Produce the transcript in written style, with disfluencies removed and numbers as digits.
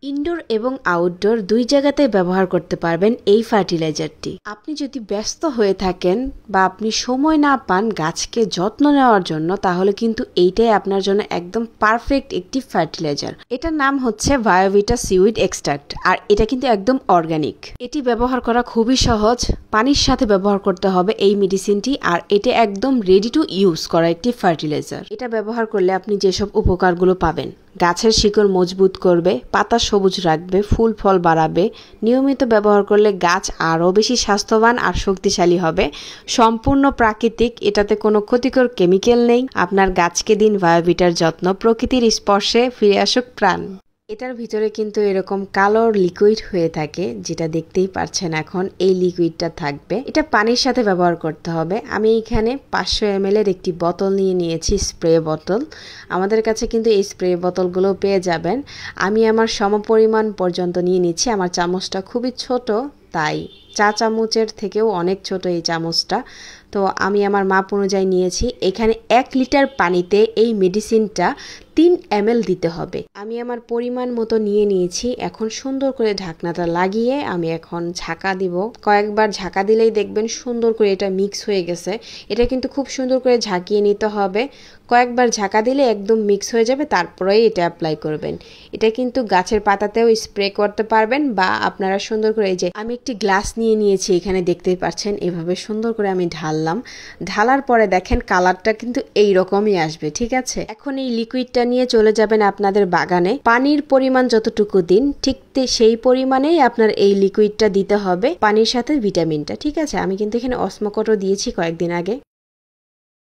Indoor এবং outdoor দুই জায়গাতেই ব্যবহার করতে পারবেন এই ফার্টিলাইজারটি। আপনি যদি ব্যস্ত হয়ে থাকেন বা আপনি সময় না পান গাছকে যত্ন নেওয়ার জন্য, তাহলে কিন্তু এইটাই আপনার জন্য একদম পারফেক্ট একটি ফার্টিলাইজার। এটার নাম হচ্ছে বায়োভিটা সিউইড এক্সট্রাক্ট, আর এটা কিন্তু একদম অর্গানিক। এটি ব্যবহার করা খুবই সহজ, পানির সাথে ব্যবহার করতে হবে এই মেডিসিনটি, আর এটা একদম রেডি টু ইউজ করা একটি ফার্টিলাইজার। এটা ব্যবহার করলে আপনি যেসব উপকারগুলো পাবেন, গাছের শিকড় মজবুত করবে, পাতা সবুজ রাখবে, ফুল ফল বাড়াবে। নিয়মিত ব্যবহার করলে গাছ আরও বেশি স্বাস্থ্যবান আর শক্তিশালী হবে। সম্পূর্ণ প্রাকৃতিক, এটাতে কোনো ক্ষতিকর কেমিক্যাল নেই। আপনার গাছকে দিন বায়োভিটার যত্ন, প্রকৃতির স্পর্শে ফিরে আসুক প্রাণ। এটার ভিতরে কিন্তু এরকম কালো লিকুইড হয়ে থাকে, যেটা দেখতেই পাচ্ছেন এখন। এই লিকুইডটা থাকবে, এটা পানির সাথে ব্যবহার করতে হবে। আমি এখানে 500 ml এর একটি বোতল নিয়ে নিয়েছি, স্প্রে বোতল। আমাদের কাছে কিন্তু এই স্প্রে বোতলগুলো পেয়ে যাবেন। আমি আমার সমপরিমাণ পর্যন্ত নিয়ে নিচ্ছি। আমার চামচটা খুবই ছোট, তাই চা চামচের থেকেও অনেক ছোট এই চামচটা। তো আমি আমার মাপ অনুযায়ী নিয়েছি। এখানে 1 লিটার পানিতে এই মেডিসিনটা 3 ml দিতে হবে। আমি আমার পরিমাণ মতো নিয়ে নিয়েছি। এখন সুন্দর করে ঢাকনাটা লাগিয়ে আমি এখন ঝাঁকা দিব। কয়েকবার ঝাঁকা দিলেই দেখবেন সুন্দর করে এটা মিক্স হয়ে গেছে। এটা কিন্তু খুব সুন্দর করে ঝাঁকিয়ে নিতে হবে। কয়েকবার ঝাঁকা দিলে একদম মিক্স হয়ে যাবে, তারপরেই এটা অ্যাপ্লাই করবেন। এটা কিন্তু গাছের পাতাতেও স্প্রে করতে পারবেন, বা আপনারা সুন্দর করে, এই যে আমি একটি গ্লাস নিয়ে নিয়েছি, এখানে দেখতেই পাচ্ছেন। এভাবে সুন্দর করে আমি ঢাললাম। ঢালার পরে দেখেন কালারটা কিন্তু এই রকমই আসবে, ঠিক আছে? এখন এই লিকুইডটা নিয়ে চলে যাবেন আপনাদের বাগানে। পানির পরিমাণ যতটুকু দিন, ঠিক সেই পরিমাণেই আপনার এই লিকুইডটা দিতে হবে, পানির সাথে ভিটামিনটা, ঠিক আছে? আমি কিন্তু এখানে অসমোকোটো দিয়েছি কয়েকদিন আগে।